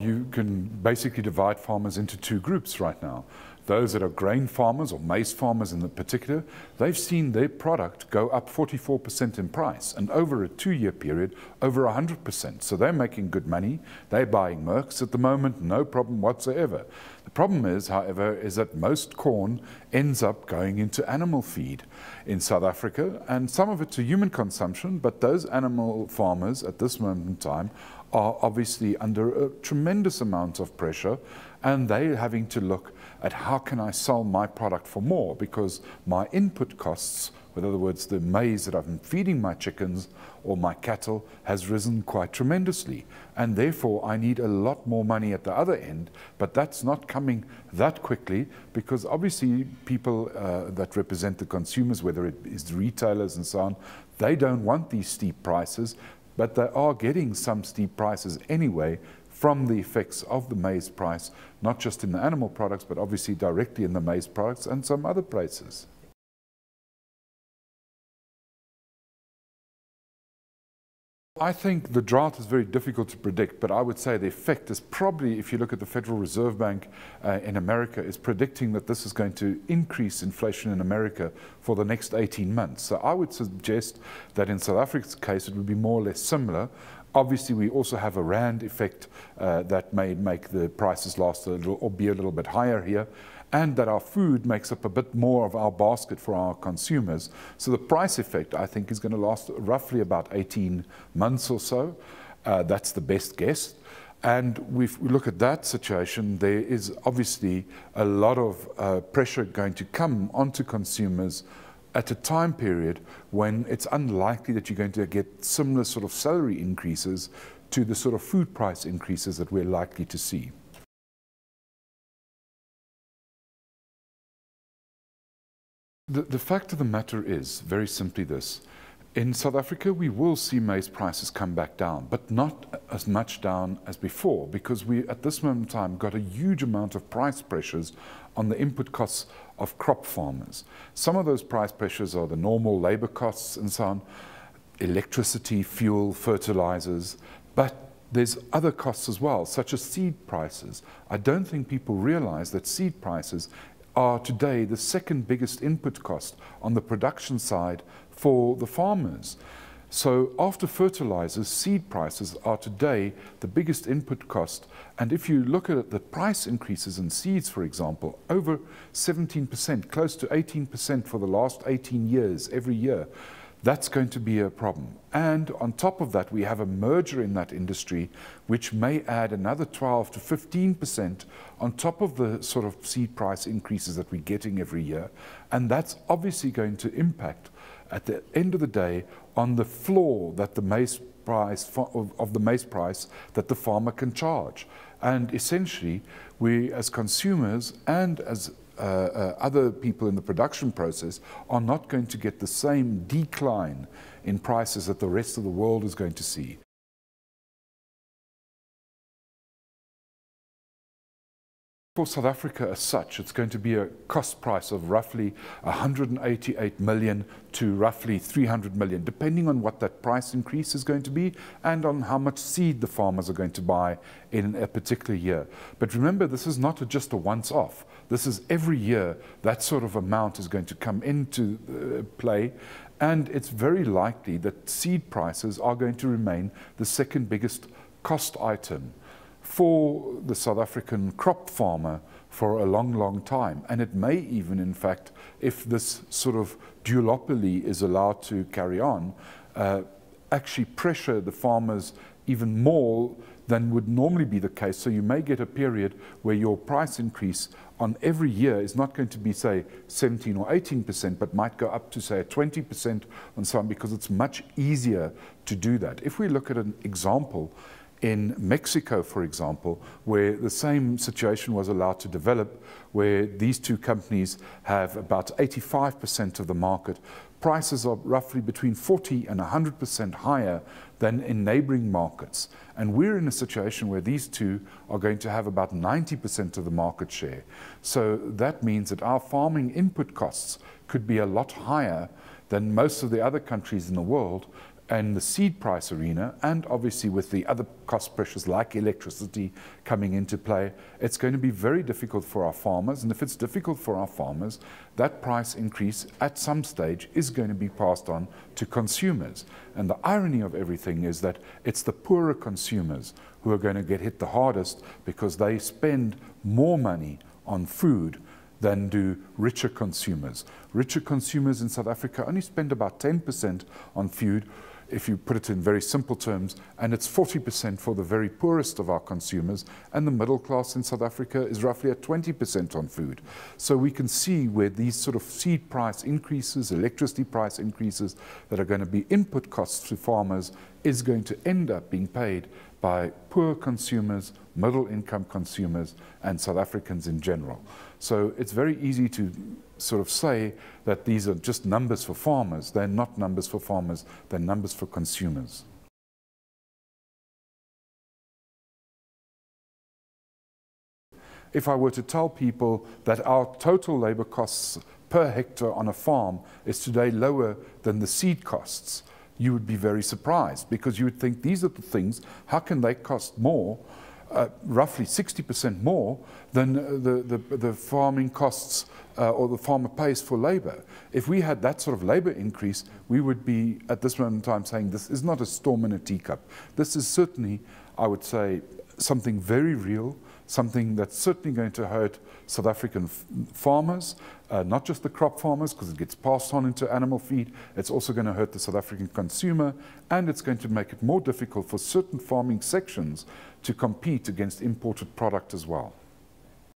You can basically divide farmers into two groups right now. Those that are grain farmers or maize farmers in particular, they've seen their product go up 44% in price, and over a 2-year period, over 100%. So they're making good money. They're buying Mercs at the moment, no problem whatsoever. The problem is, however, is that most corn ends up going into animal feed in South Africa, and some of it to human consumption, but those animal farmers at this moment in time are obviously under a tremendous amount of pressure, and they're having to look at how can I sell my product for more, because my input costs, in other words, the maize that I'm feeding my chickens or my cattle, has risen quite tremendously. And therefore, I need a lot more money at the other end, but that's not coming that quickly, because obviously people that represent the consumers, whether it is retailers and so on, they don't want these steep prices, but they are getting some steep prices anyway from the effects of the maize price, not just in the animal products, but obviously directly in the maize products and some other places. I think the drought is very difficult to predict, but I would say the effect is probably, if you look at the Federal Reserve Bank in America, is predicting that this is going to increase inflation in America for the next 18 months. So I would suggest that in South Africa's case, it would be more or less similar. Obviously, we also have a rand effect that may make the prices last a little or be a little bit higher here, and that our food makes up a bit more of our basket for our consumers. So the price effect, I think, is going to last roughly about 18 months or so. That's the best guess. And if we look at that situation, there is obviously a lot of pressure going to come onto consumers at a time period when it's unlikely that you're going to get similar sort of salary increases to the sort of food price increases that we're likely to see. The fact of the matter is, very simply this: in South Africa, we will see maize prices come back down, but not as much down as before, because we, at this moment in time, got a huge amount of price pressures on the input costs of crop farmers. Some of those price pressures are the normal labor costs and so on, electricity, fuel, fertilizers, but there's other costs as well, such as seed prices. I don't think people realize that seed prices are today the second biggest input cost on the production side for the farmers. So after fertilizers, seed prices are today the biggest input cost. And if you look at the price increases in seeds, for example, over 17%, close to 18% for the last 18 years, every year, that's going to be a problem. And on top of that, we have a merger in that industry, which may add another 12 to 15% on top of the sort of seed price increases that we're getting every year. And that's obviously going to impact, at the end of the day, on the floor that the maize price of the maize price that the farmer can charge. And essentially, we as consumers and as other people in the production process are not going to get the same decline in prices that the rest of the world is going to see. For South Africa as such, it's going to be a cost price of roughly 188 million to roughly 300 million, depending on what that price increase is going to be and on how much seed the farmers are going to buy in a particular year. But remember, this is not just a once-off. This is every year that sort of amount is going to come into play, and it's very likely that seed prices are going to remain the second biggest cost item for the South African crop farmer for a long, long time. And it may even, in fact, if this sort of duopoly is allowed to carry on, actually pressure the farmers even more than would normally be the case. So you may get a period where your price increase on every year is not going to be, say, 17 or 18%, but might go up to, say, 20% and so on, because it's much easier to do that. If we look at an example in Mexico, for example, where the same situation was allowed to develop, where these two companies have about 85% of the market, prices are roughly between 40 and 100% higher than in neighboring markets. And we're in a situation where these two are going to have about 90% of the market share. So that means that our farming input costs could be a lot higher than most of the other countries in the world, and the seed price arena, and obviously with the other cost pressures like electricity coming into play, it's going to be very difficult for our farmers. And if it's difficult for our farmers, that price increase at some stage is going to be passed on to consumers. And the irony of everything is that it's the poorer consumers who are going to get hit the hardest, because they spend more money on food than do richer consumers. Richer consumers in South Africa only spend about 10% on food, if you put it in very simple terms, and it's 40% for the very poorest of our consumers, and the middle class in South Africa is roughly at 20% on food. So we can see where these sort of seed price increases, electricity price increases that are going to be input costs to farmers is going to end up being paid by poor consumers, middle income consumers, and South Africans in general. So it's very easy to sort of say that these are just numbers for farmers. They're not numbers for farmers, they're numbers for consumers. If I were to tell people that our total labor costs per hectare on a farm is today lower than the seed costs, you would be very surprised, because you would think these are the things, how can they cost more, roughly 60% more than the farming costs or the farmer pays for labor. If we had that sort of labor increase, we would be at this moment in time saying this is not a storm in a teacup. This is certainly, I would say, something very real, something that's certainly going to hurt South African farmers, not just the crop farmers, because it gets passed on into animal feed. It's also going to hurt the South African consumer, and it's going to make it more difficult for certain farming sections to compete against imported product as well.